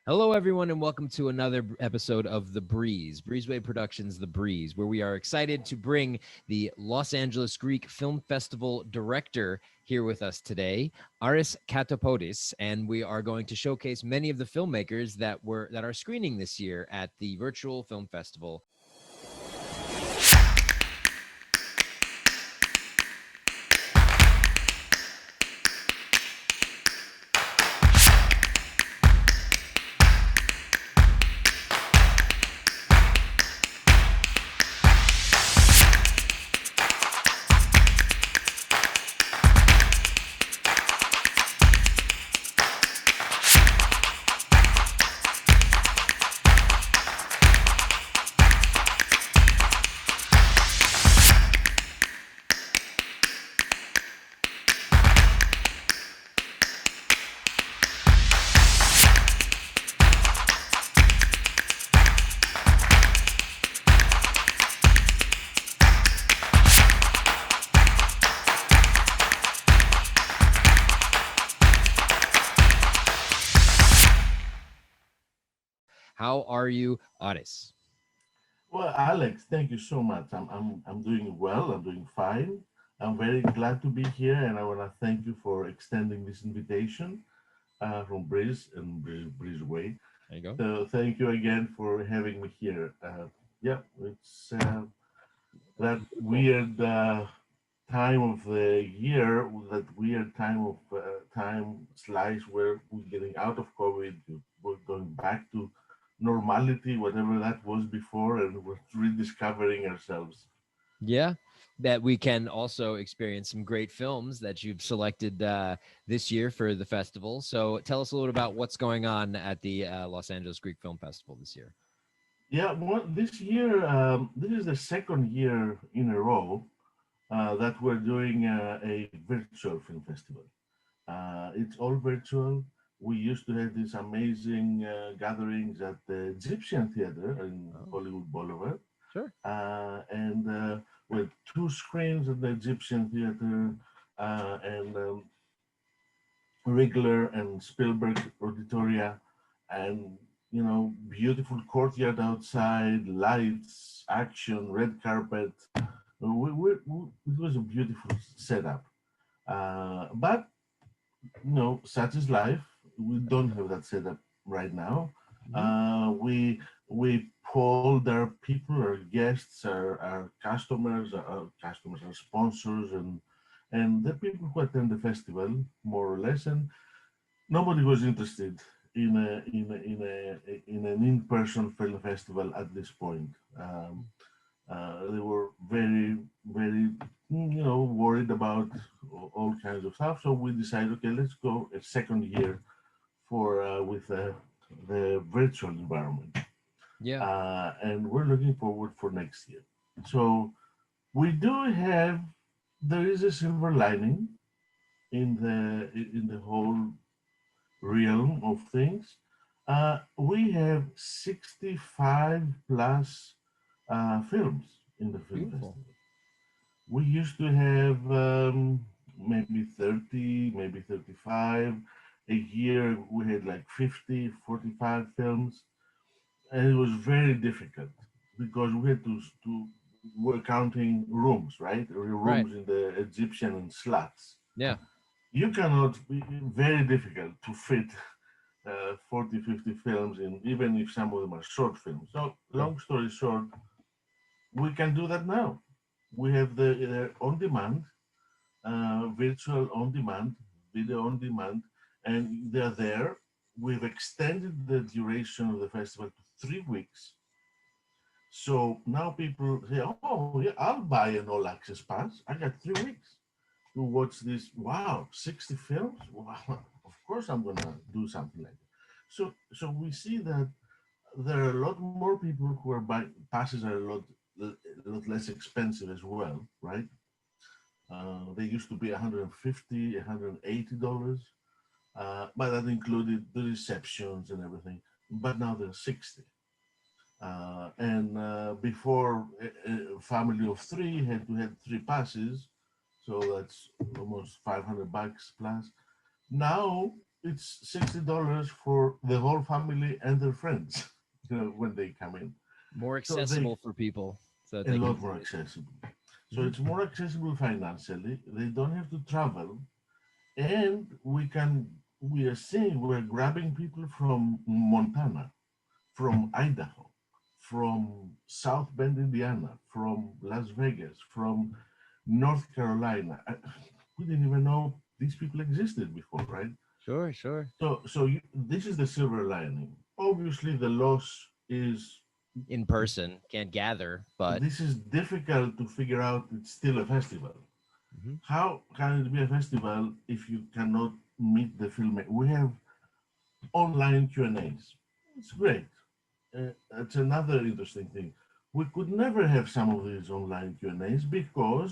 Hello, everyone, and welcome to another episode of The Breeze, Breezeway Productions The Breeze, where we are excited to bring the Los Angeles Greek Film Festival director here with us today, Aristotle Kapodis, and we are going to showcase many of the filmmakers that are screening this year at the virtual film festival. How are you, Aris? Well, Alex, thank you so much. I'm doing well. I'm doing fine. I'm very glad to be here, and I want to thank you for extending this invitation from Breezeway. There you go. So thank you again for having me here. Yeah, it's that weird time of the year, that weird time slice where we're getting out of COVID, we're going back to normality, whatever that was before, and we're rediscovering ourselves. Yeah, that we can also experience some great films that you've selected this year for the festival. So tell us a little about what's going on at the Los Angeles Greek Film Festival this year. Yeah, well, this year, this is the second year in a row that we're doing a virtual film festival. It's all virtual. We used to have these amazing gatherings at the Egyptian Theater in Oh, Hollywood Boulevard, sure. and with two screens at the Egyptian Theater and Rigler and Spielberg Auditoria, and beautiful courtyard outside, lights, action, red carpet. It was a beautiful setup. But such is life. We don't have that setup right now. Mhm. We polled our people, our guests, our customers, our sponsors, and the people who attend the festival, more or less, and nobody was interested in an in-person film festival at this point. They were very worried about all kinds of stuff. So we decided, okay, let's go a second year for with the virtual environment, Yeah. and we're looking forward for next year. So we do have there is a silver lining in the whole realm of things. We have 65 plus films in the film Beautiful. festival. We used to have maybe 30, maybe 35. A year we had like 50, 45 films. And it was very difficult because we had to we're counting rooms, right? Right. Rooms in the Egyptian and slots. Yeah. You cannot be very difficult to fit 40, 50 films in, even if some of them are short films. So, Sure. long story short, we can do that now. We have the on demand, virtual on demand, video on demand, and they're there. We've extended the duration of the festival to 3 weeks. So now people say, oh, yeah, I'll buy an all access pass. I got 3 weeks to watch this. Wow, 60 films? Wow, of course I'm going to do something like that. So we see that there are a lot more people who are buying passes are a lot less expensive as well, right? They used to be 150, $180, but that included the receptions and everything. But now they're 60. And before a family of three had to have three passes, so that's almost $500 plus. Now it's $60 for the whole family and their friends, when they come in. More So they accessible for people so that a they can lot see more it. accessible. So Mhm. it's more accessible financially. They don't have to travel, and we are seeing we're grabbing people from Montana, from Idaho, from South Bend, Indiana, from Las Vegas, from North Carolina. We didn't even know these people existed before, right? Sure, sure. This is the silver lining. Obviously, the loss is In person, can't gather, but this is difficult to figure out. It's still a festival. mhm. How can it be a festival if you cannot meet the filmmaker? We have online Q&As. It's great. It's another interesting thing. We could never have some of these online Q&As because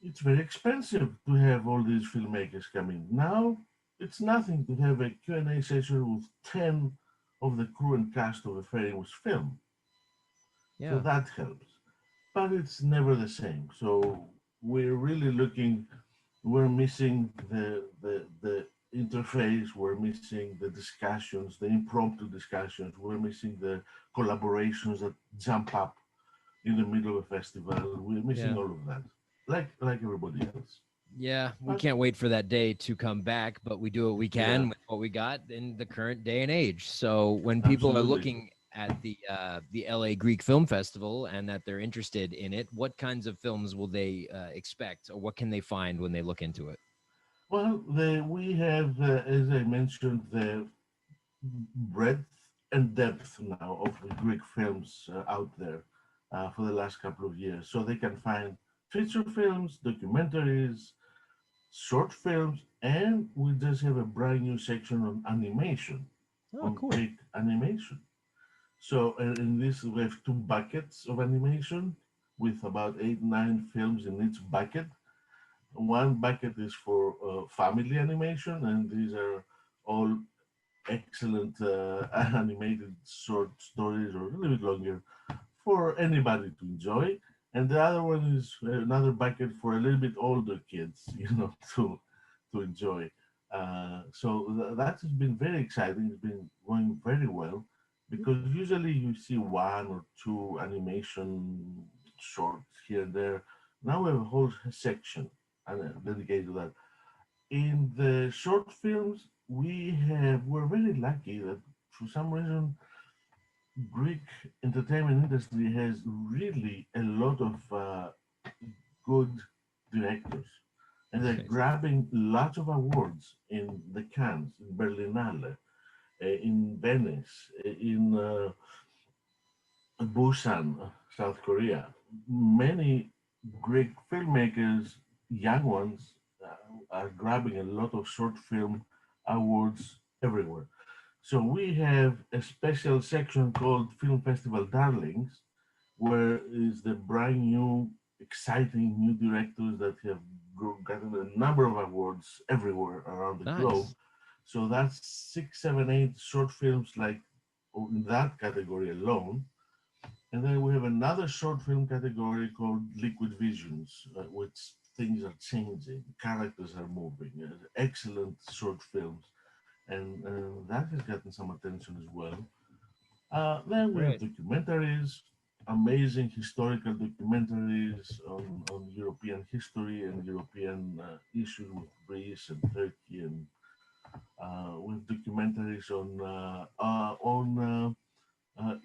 it's very expensive to have all these filmmakers come in. Now, it's nothing to have a Q&A session with 10 of the crew and cast of a famous film. So Yeah. that helps. But it's never the same. So we're really looking, we're missing the interface, we're missing the discussions, the impromptu discussions, we're missing the collaborations that jump up in the middle of a festival. We're missing Yeah. all of that, like everybody else. Yeah, we But can't wait for that day to come back, but we do what we yeah, can with what we got in the current day and age. So when people are absolutely. looking at the LA Greek Film Festival and that they're interested in it, what kinds of films will they expect, or what can they find when they look into it? Well, we have, as I mentioned, the breadth and depth now of the Greek films out there for the last couple of years. So they can find feature films, documentaries, short films, and we just have a brand new section on animation, Oh, on cool. Greek animation. So in this, we have two buckets of animation with about 8, 9 films in each bucket. One bucket is for family animation, and these are all excellent animated short stories or a little bit longer for anybody to enjoy. And the other one is another bucket for a little bit older kids, to enjoy. That has been very exciting. It's been going very well because usually you see one or two animation shorts here and there. Now we have a whole section dedicated to that. In the short films, we're very lucky that for some reason Greek entertainment industry has really a lot of good directors, and they're Nice. grabbing lots of awards in the Cannes, in Berlinale, in Venice, in Busan, South Korea. Many Greek filmmakers, young ones, are grabbing a lot of short film awards everywhere. So we have a special section called Film Festival Darlings, where is the brand new, exciting new directors that have gotten a number of awards everywhere around the globe. Nice. So that's 6, 7, 8 short films like in that category alone. And then we have another short film category called Liquid Visions, which things are changing, characters are moving, excellent short films, and that has gotten some attention as well. Then we have Great. documentaries, amazing historical documentaries on European history and European issues with Greece and Turkey, and with documentaries on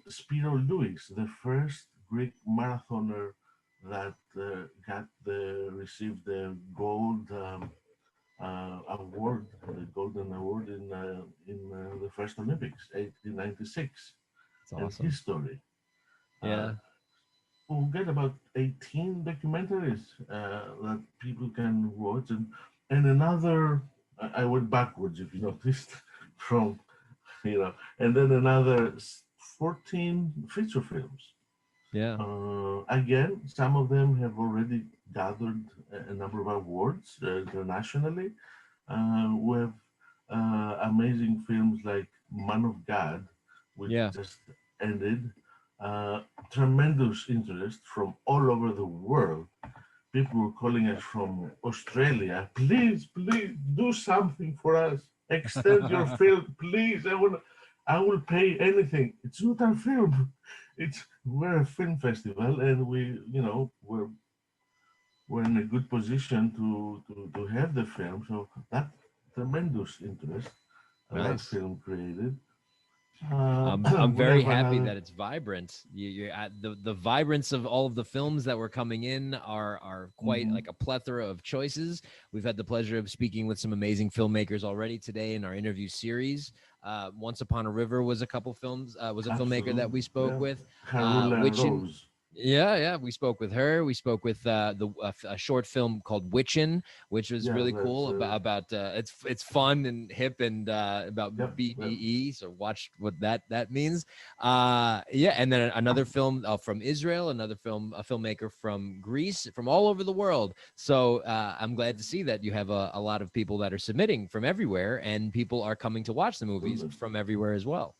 Spiro Lewis, the first Greek marathoner that received the gold award, the golden award in the first Olympics, 1896, It's and awesome. history. Uh, Yeah. we'll get about 18 documentaries that people can watch, and another. I went backwards, if you noticed, from and then another 14 feature films. Yeah. Again, some of them have already gathered a number of awards internationally. With amazing films like Man of God, which Yeah. just ended. Tremendous interest from all over the world. People were calling us from Australia. Please, please do something for us. extend your film, please. I will pay anything. It's not our film. We're a film festival, and we're in a good position to have the film. So that tremendous interest, that Nice. film created. I'm We very have happy another. that it's vibrant. You're at the vibrance of all of the films that were coming in are quite Mhm. like a plethora of choices. We've had the pleasure of speaking with some amazing filmmakers already today in our interview series. Once Upon a River was a couple films was a filmmaker that Absolutely, we spoke yeah. with, Harula Witchin. Rose. Yeah, we spoke with her. We spoke with a short film called Witchin, which was Yeah, really that's cool about it's fun and hip and about yep, yep. BDE. So watch what that means. Yeah, and then another film from Israel, another film, a filmmaker from Greece, from all over the world. So I'm glad to see that you have a lot of people that are submitting from everywhere, and people are coming to watch the movies Absolutely. from everywhere as well.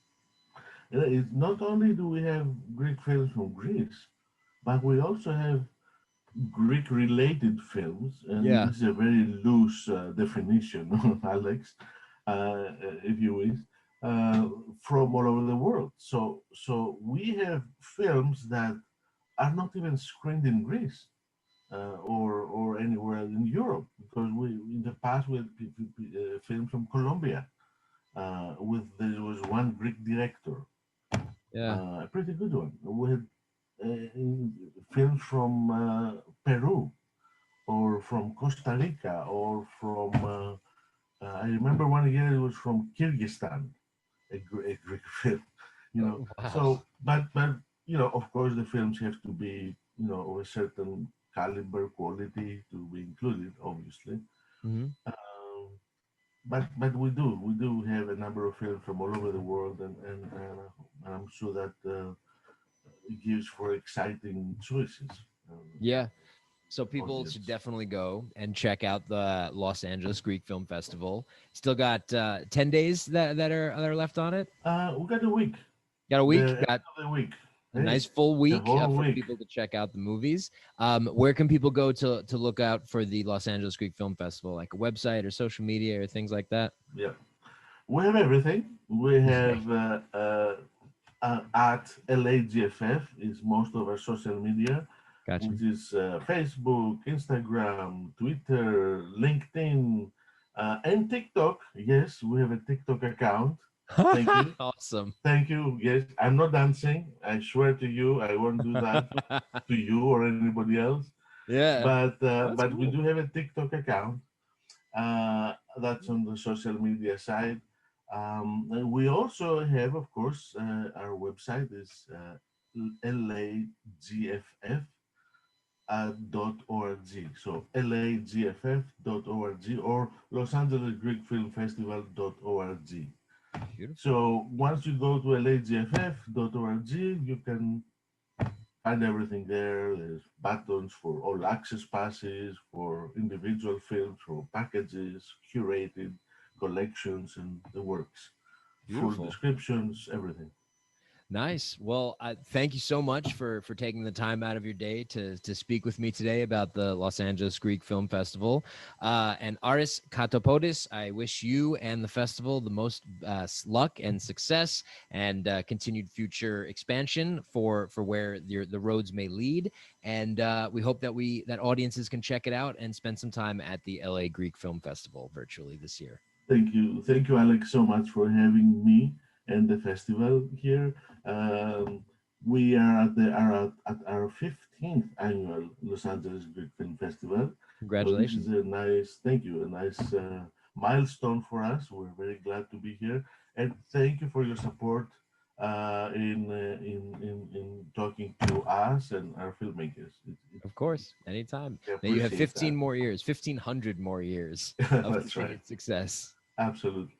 Not only do we have Greek films from Greece, but we also have Greek-related films, and Yeah. this is a very loose definition, Alex, if you wish, uh, from all over the world. So we have films that are not even screened in Greece or anywhere in Europe, because we in the past we had films from Colombia. With there was one Greek director, Yeah. a pretty good one. We had films from Peru or from Costa Rica or from I remember one year it was from Kyrgyzstan, a Greek film, Oh, wow. So, but of course, the films have to be of a certain caliber, quality to be included, obviously. Hmm. Um, but we do have a number of films from all over the world, and I'm sure that it gives for exciting choices Yeah. So people should audience. definitely go and check out the Los Angeles Greek Film Festival. Still got 10 days that are left on it. We got a week, Got a the week. end Got of the week. a nice Hey, full the week whole for week. people to check out the movies. Where can people go to look out for the Los Angeles Greek Film Festival? Like a website or social media or things like that? Yeah, we have everything. We have at LAGFF is most of our social media, Gotcha. which is Facebook, Instagram, Twitter, LinkedIn, and TikTok. Yes, we have a TikTok account. Thank you. Awesome. Thank you. Yes, I'm not dancing. I swear to you, I won't do that to you or anybody else. Yeah, that's But we cool. do have a TikTok account. That's on the social media side. And we also have, of course, our website is LAGFF .org. So LAGFF.org or Los Angeles Greek Film Festival.org. Beautiful. So once you go to lagff.org, you can find everything there. There's buttons for all access passes, for individual films, for packages, curated collections, and the works. Full Beautiful. descriptions, everything. Nice. Well, thank you so much for taking the time out of your day to speak with me today about the Los Angeles Greek Film Festival. And Aris Katopodis, I wish you and the festival the most luck and success and continued future expansion for where the roads may lead. And we hope that audiences can check it out and spend some time at the LA Greek Film Festival virtually this year. Thank you, Alex, so much for having me and the festival here. Um, we are at our 15th annual Los Angeles Greek Film Festival. So this is Congratulations. a nice, thank you, a nice milestone for us. We're very glad to be here, and thank you for your support in talking to us and our filmmakers. Of course, anytime. We May you have appreciate 15 that. more years, 1,500 more years of That's right. continued success. Absolutely.